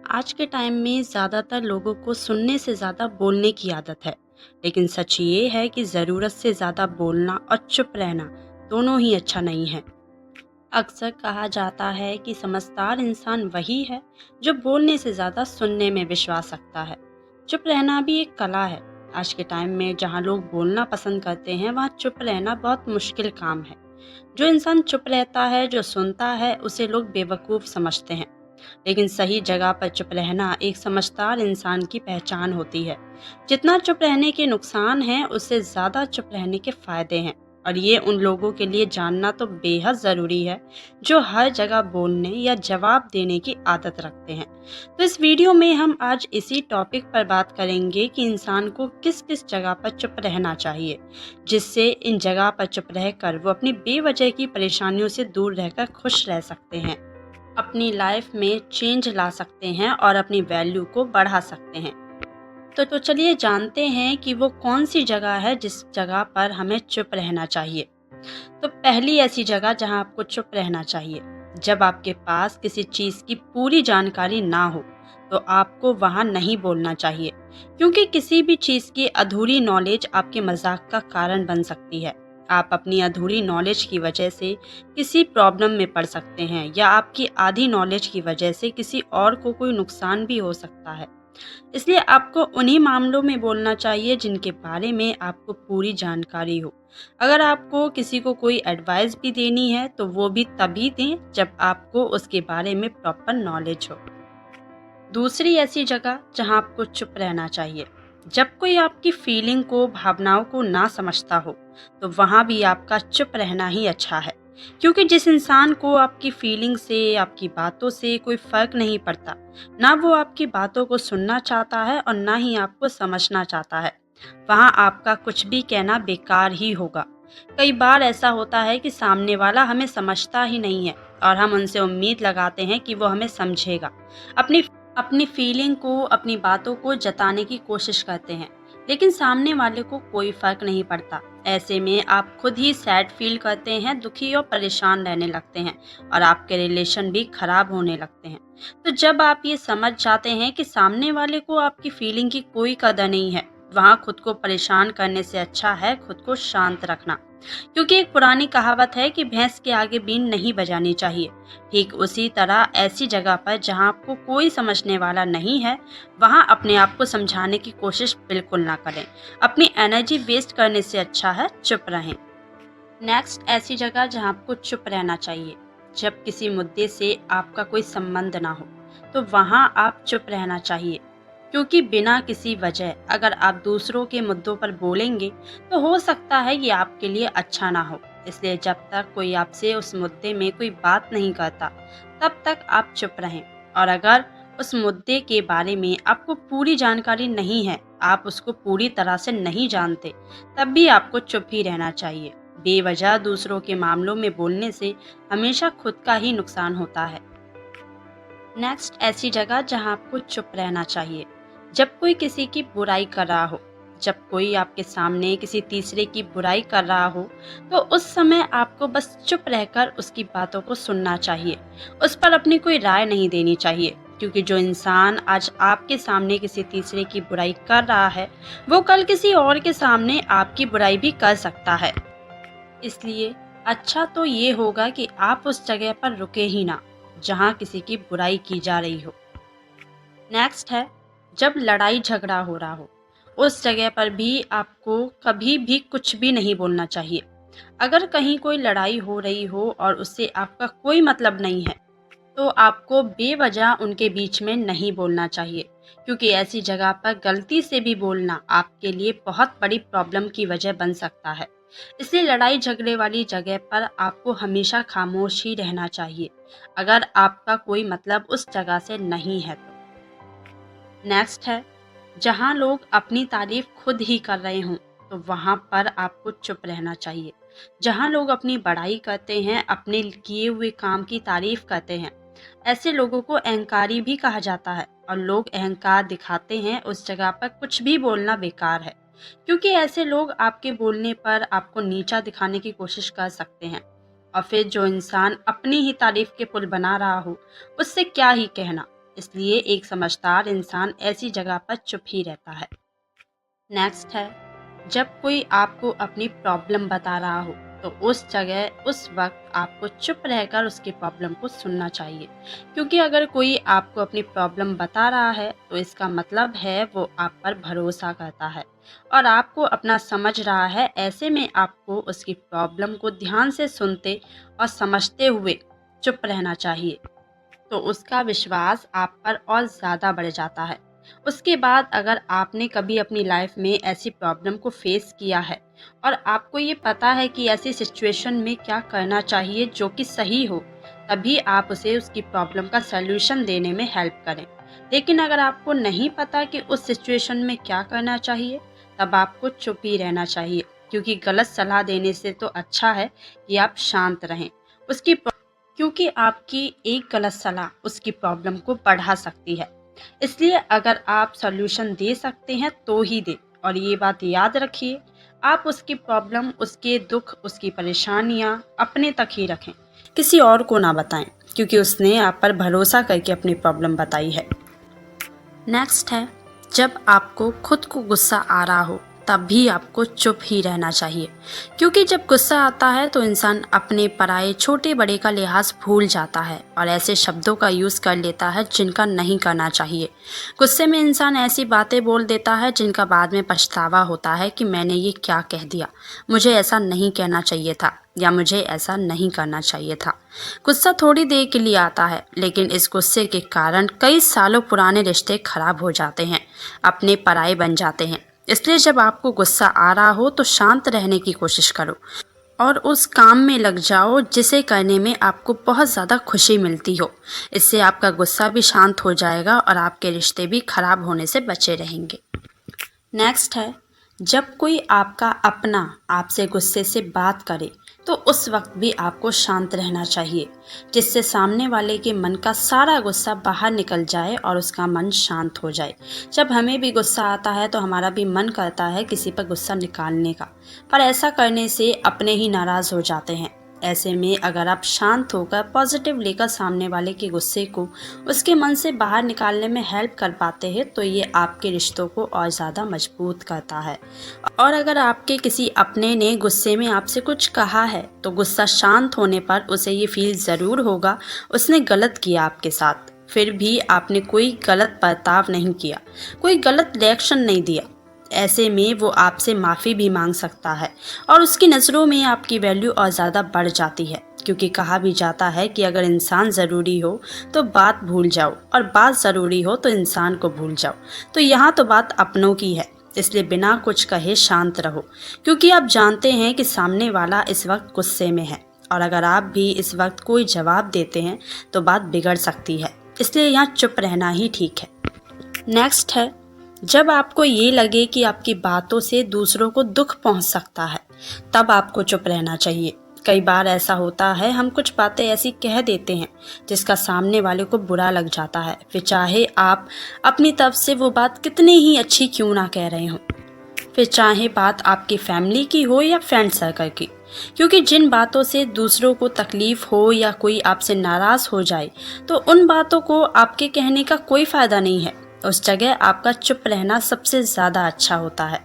आज के टाइम में ज़्यादातर लोगों को सुनने से ज़्यादा बोलने की आदत है। लेकिन सच ये है कि ज़रूरत से ज़्यादा बोलना और चुप रहना दोनों ही अच्छा नहीं है। अक्सर कहा जाता है कि समझदार इंसान वही है जो बोलने से ज़्यादा सुनने में विश्वास रखता है। चुप रहना भी एक कला है। आज के टाइम में जहाँ लोग बोलना पसंद करते हैं वहाँ चुप रहना बहुत मुश्किल काम है। जो इंसान चुप रहता है, जो सुनता है, उसे लोग बेवकूफ़ समझते हैं। लेकिन सही जगह पर चुप रहना एक समझदार इंसान की पहचान होती है। जितना चुप रहने के नुकसान हैं, उससे ज़्यादा चुप रहने के फायदे हैं। और ये उन लोगों के लिए जानना तो बेहद ज़रूरी है जो हर जगह बोलने या जवाब देने की आदत रखते हैं। तो इस वीडियो में हम आज इसी टॉपिक पर बात करेंगे कि इंसान को किस किस जगह पर चुप रहना चाहिए, जिससे इन जगह पर चुप रहकर वो अपनी बेवजह की परेशानियों से दूर रहकर खुश रह सकते हैं, अपनी लाइफ में चेंज ला सकते हैं और अपनी वैल्यू को बढ़ा सकते हैं। तो चलिए जानते हैं कि वो कौन सी जगह है जिस जगह पर हमें चुप रहना चाहिए। तो पहली ऐसी जगह जहां आपको चुप रहना चाहिए, जब आपके पास किसी चीज़ की पूरी जानकारी ना हो तो आपको वहां नहीं बोलना चाहिए, क्योंकि किसी भी चीज़ की अधूरी नॉलेज आपके मजाक का कारण बन सकती है। आप अपनी अधूरी नॉलेज की वजह से किसी प्रॉब्लम में पड़ सकते हैं या आपकी आधी नॉलेज की वजह से किसी और को कोई नुकसान भी हो सकता है। इसलिए आपको उन्हीं मामलों में बोलना चाहिए जिनके बारे में आपको पूरी जानकारी हो। अगर आपको किसी को कोई एडवाइस भी देनी है तो वो भी तभी दें जब आपको उसके बारे में प्रॉपर नॉलेज हो। दूसरी ऐसी जगह जहां आपको चुप रहना चाहिए, जब कोई आपकी फीलिंग को, भावनाओं को ना समझता हो, तो वहां भी आपका चुप रहना ही अच्छा है। क्योंकि जिस इंसान को आपकी फीलिंग से, आपकी बातों से कोई फर्क नहीं पड़ता, ना वो आपकी बातों को सुनना चाहता है और ना ही आपको समझना चाहता है, वहां आपका कुछ भी कहना बेकार ही होगा। कई बार ऐसा होता है कि सामने वाला हमें समझता ही नहीं है और हम उनसे उम्मीद लगाते हैं कि वो हमें समझेगा। अपनी अपनी फीलिंग को, अपनी बातों को जताने की कोशिश करते हैं, लेकिन सामने वाले को कोई फर्क नहीं पड़ता। ऐसे में आप खुद ही सैड फील करते हैं, दुखी और परेशान रहने लगते हैं और आपके रिलेशन भी खराब होने लगते हैं। तो जब आप ये समझ जाते हैं कि सामने वाले को आपकी फीलिंग की कोई कदर नहीं है, वहाँ खुद को परेशान करने से अच्छा है खुद को शांत रखना। क्योंकि एक पुरानी कहावत है कि भैंस के आगे बीन नहीं बजानी चाहिए। ठीक उसी तरह ऐसी जगह पर जहाँ आपको कोई समझने वाला नहीं है, वहाँ अपने आप को समझाने की कोशिश बिल्कुल ना करें। अपनी एनर्जी वेस्ट करने से अच्छा है चुप रहें। नेक्स्ट ऐसी जगह जहाँ आपको चुप रहना चाहिए, जब किसी मुद्दे से आपका कोई संबंध ना हो, तो वहाँ आप चुप रहना चाहिए। क्योंकि बिना किसी वजह अगर आप दूसरों के मुद्दों पर बोलेंगे तो हो सकता है ये आपके लिए अच्छा ना हो। इसलिए जब तक कोई आपसे उस मुद्दे में कोई बात नहीं करता, तब तक आप चुप रहें। और अगर उस मुद्दे के बारे में आपको पूरी जानकारी नहीं है, आप उसको पूरी तरह से नहीं जानते, तब भी आपको चुप ही रहना चाहिए। बेवजह दूसरों के मामलों में बोलने से हमेशा खुद का ही नुकसान होता है। नेक्स्ट ऐसी जगह जहां आपको चुप रहना चाहिए, जब कोई किसी की बुराई कर रहा हो। जब कोई आपके सामने किसी तीसरे की बुराई कर रहा हो, तो उस समय आपको बस चुप रहकर उसकी बातों को सुनना चाहिए। उस पर अपनी कोई राय नहीं देनी चाहिए, क्योंकि जो इंसान आज आपके सामने किसी तीसरे की बुराई कर रहा है, वो कल किसी और के सामने आपकी बुराई भी कर सकता है। इसलिए अच्छा तो ये होगा कि आप उस जगह पर रुके ही ना जहाँ किसी की बुराई की जा रही हो। नेक्स्ट है, जब लड़ाई झगड़ा हो रहा हो, उस जगह पर भी आपको कभी भी कुछ भी नहीं बोलना चाहिए। अगर कहीं कोई लड़ाई हो रही हो और उससे आपका कोई मतलब नहीं है, तो आपको बेवजह उनके बीच में नहीं बोलना चाहिए, क्योंकि ऐसी जगह पर गलती से भी बोलना आपके लिए बहुत बड़ी प्रॉब्लम की वजह बन सकता है। इसलिए लड़ाई झगड़े वाली जगह पर आपको हमेशा खामोश ही रहना चाहिए, अगर आपका कोई मतलब उस जगह से नहीं है तो। नेक्स्ट है, जहाँ लोग अपनी तारीफ खुद ही कर रहे हों, तो वहाँ पर आपको चुप रहना चाहिए। जहाँ लोग अपनी बड़ाई करते हैं, अपने किए हुए काम की तारीफ करते हैं, ऐसे लोगों को अहंकारी भी कहा जाता है और लोग अहंकार दिखाते हैं, उस जगह पर कुछ भी बोलना बेकार है। क्योंकि ऐसे लोग आपके बोलने पर आपको नीचा दिखाने की कोशिश कर सकते हैं। और फिर जो इंसान अपनी ही तारीफ के पुल बना रहा हो, उससे क्या ही कहना। इसलिए एक समझदार इंसान ऐसी जगह पर चुप ही रहता है। नेक्स्ट है, जब कोई आपको अपनी प्रॉब्लम बता रहा हो तो उस जगह उस वक्त आपको चुप रहकर उसकी प्रॉब्लम को सुनना चाहिए, क्योंकि अगर कोई आपको अपनी प्रॉब्लम बता रहा है तो इसका मतलब है वो आप पर भरोसा करता है और आपको अपना समझ रहा है। ऐसे में आपको उसकी प्रॉब्लम को ध्यान से सुनते और समझते हुए चुप रहना चाहिए, तो उसका विश्वास आप पर और ज़्यादा बढ़ जाता है। उसके बाद अगर आपने कभी अपनी लाइफ में ऐसी प्रॉब्लम को फेस किया है और आपको ये पता है कि ऐसी सिचुएशन में क्या करना चाहिए जो कि सही हो, तभी आप उसे उसकी प्रॉब्लम का सलूशन देने में हेल्प करें। लेकिन अगर आपको नहीं पता कि उस सिचुएशन में क्या करना चाहिए, तब आपको चुप ही रहना चाहिए, क्योंकि गलत सलाह देने से तो अच्छा है कि आप शांत रहें। उसकी क्योंकि आपकी एक गलत सलाह उसकी प्रॉब्लम को बढ़ा सकती है। इसलिए अगर आप सॉल्यूशन दे सकते हैं तो ही दें, और ये बात याद रखिए, आप उसकी प्रॉब्लम, उसके दुख, उसकी परेशानियां अपने तक ही रखें, किसी और को ना बताएं, क्योंकि उसने आप पर भरोसा करके अपनी प्रॉब्लम बताई है। नेक्स्ट है, जब आपको खुद को गुस्सा आ रहा हो तब भी आपको चुप ही रहना चाहिए, क्योंकि जब गुस्सा आता है तो इंसान अपने पराये छोटे बड़े का लिहाज भूल जाता है और ऐसे शब्दों का यूज़ कर लेता है जिनका नहीं करना चाहिए। गुस्से में इंसान ऐसी बातें बोल देता है जिनका बाद में पछतावा होता है कि मैंने ये क्या कह दिया, मुझे ऐसा नहीं कहना चाहिए था या मुझे ऐसा नहीं करना चाहिए था। गुस्सा थोड़ी देर के लिए आता है, लेकिन इस गुस्से के कारण कई सालों पुराने रिश्ते खराब हो जाते हैं, अपने पराये बन जाते हैं। इसलिए जब आपको गुस्सा आ रहा हो तो शांत रहने की कोशिश करो और उस काम में लग जाओ जिसे करने में आपको बहुत ज़्यादा खुशी मिलती हो। इससे आपका गुस्सा भी शांत हो जाएगा और आपके रिश्ते भी खराब होने से बचे रहेंगे। नेक्स्ट है, जब कोई आपका अपना आपसे गुस्से से बात करे तो उस वक्त भी आपको शांत रहना चाहिए, जिससे सामने वाले के मन का सारा गुस्सा बाहर निकल जाए और उसका मन शांत हो जाए। जब हमें भी गुस्सा आता है तो हमारा भी मन करता है किसी पर गुस्सा निकालने का, पर ऐसा करने से अपने ही नाराज़ हो जाते हैं। ऐसे में अगर आप शांत होकर पॉजिटिव लेकर सामने वाले के गुस्से को उसके मन से बाहर निकालने में हेल्प कर पाते हैं तो ये आपके रिश्तों को और ज़्यादा मजबूत करता है। और अगर आपके किसी अपने ने गुस्से में आपसे कुछ कहा है तो गुस्सा शांत होने पर उसे ये फील ज़रूर होगा उसने गलत किया आपके साथ, फिर भी आपने कोई गलत बर्ताव नहीं किया, कोई गलत रिएक्शन नहीं दिया। ऐसे में वो आपसे माफ़ी भी मांग सकता है और उसकी नज़रों में आपकी वैल्यू और ज़्यादा बढ़ जाती है, क्योंकि कहा भी जाता है कि अगर इंसान ज़रूरी हो तो बात भूल जाओ और बात ज़रूरी हो तो इंसान को भूल जाओ। तो यहाँ तो बात अपनों की है, इसलिए बिना कुछ कहे शांत रहो, क्योंकि आप जानते हैं कि सामने वाला इस वक्त गुस्से में है और अगर आप भी इस वक्त कोई जवाब देते हैं तो बात बिगड़ सकती है। इसलिए यहाँ चुप रहना ही ठीक है। नेक्स्ट है, जब आपको ये लगे कि आपकी बातों से दूसरों को दुख पहुंच सकता है तब आपको चुप रहना चाहिए। कई बार ऐसा होता है, हम कुछ बातें ऐसी कह देते हैं जिसका सामने वाले को बुरा लग जाता है, फिर चाहे आप अपनी तरफ से वो बात कितनी ही अच्छी क्यों ना कह रहे हों, फिर चाहे बात आपकी फैमिली की हो या फ्रेंड सर्कल की, क्योंकि जिन बातों से दूसरों को तकलीफ़ हो या कोई आपसे नाराज़ हो जाए तो उन बातों को आपके कहने का कोई फ़ायदा नहीं है। उस जगह आपका चुप रहना सबसे ज़्यादा अच्छा होता है।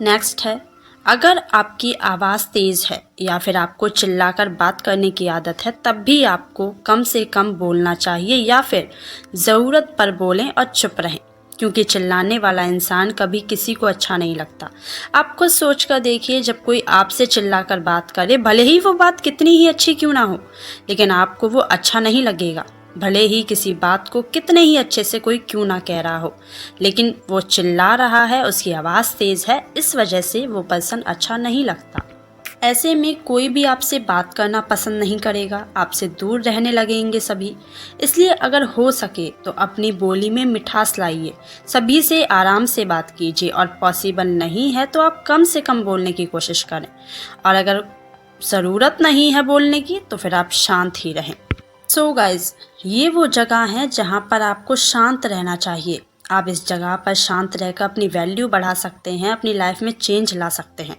नेक्स्ट है, अगर आपकी आवाज़ तेज़ है या फिर आपको चिल्लाकर बात करने की आदत है तब भी आपको कम से कम बोलना चाहिए या फिर ज़रूरत पर बोलें और चुप रहें, क्योंकि चिल्लाने वाला इंसान कभी किसी को अच्छा नहीं लगता। आप खुद सोच कर देखिए, जब कोई आपसे चिल्लाकर बात करे, भले ही वो बात कितनी ही अच्छी क्यों ना हो, लेकिन आपको वो अच्छा नहीं लगेगा। भले ही किसी बात को कितने ही अच्छे से कोई क्यों ना कह रहा हो, लेकिन वो चिल्ला रहा है, उसकी आवाज़ तेज़ है, इस वजह से वो पर्सन अच्छा नहीं लगता। ऐसे में कोई भी आपसे बात करना पसंद नहीं करेगा, आपसे दूर रहने लगेंगे सभी। इसलिए अगर हो सके तो अपनी बोली में मिठास लाइए, सभी से आराम से बात कीजिए और पॉसिबल नहीं है तो आप कम से कम बोलने की कोशिश करें, और अगर ज़रूरत नहीं है बोलने की तो फिर आप शांत ही रहें। सो गाइज, ये वो जगह है जहाँ पर आपको शांत रहना चाहिए। आप इस जगह पर शांत रहकर अपनी वैल्यू बढ़ा सकते हैं, अपनी लाइफ में चेंज ला सकते हैं।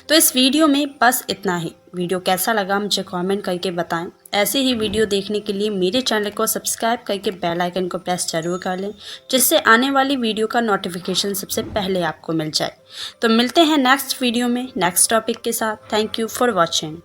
तो इस वीडियो में बस इतना ही। वीडियो कैसा लगा मुझे कमेंट करके बताएं। ऐसे ही वीडियो देखने के लिए मेरे चैनल को सब्सक्राइब करके बेल आइकन को प्रेस जरूर कर लें, जिससे आने वाली वीडियो का नोटिफिकेशन सबसे पहले आपको मिल जाए। तो मिलते हैं नेक्स्ट वीडियो में नेक्स्ट टॉपिक के साथ। Thank you for watching.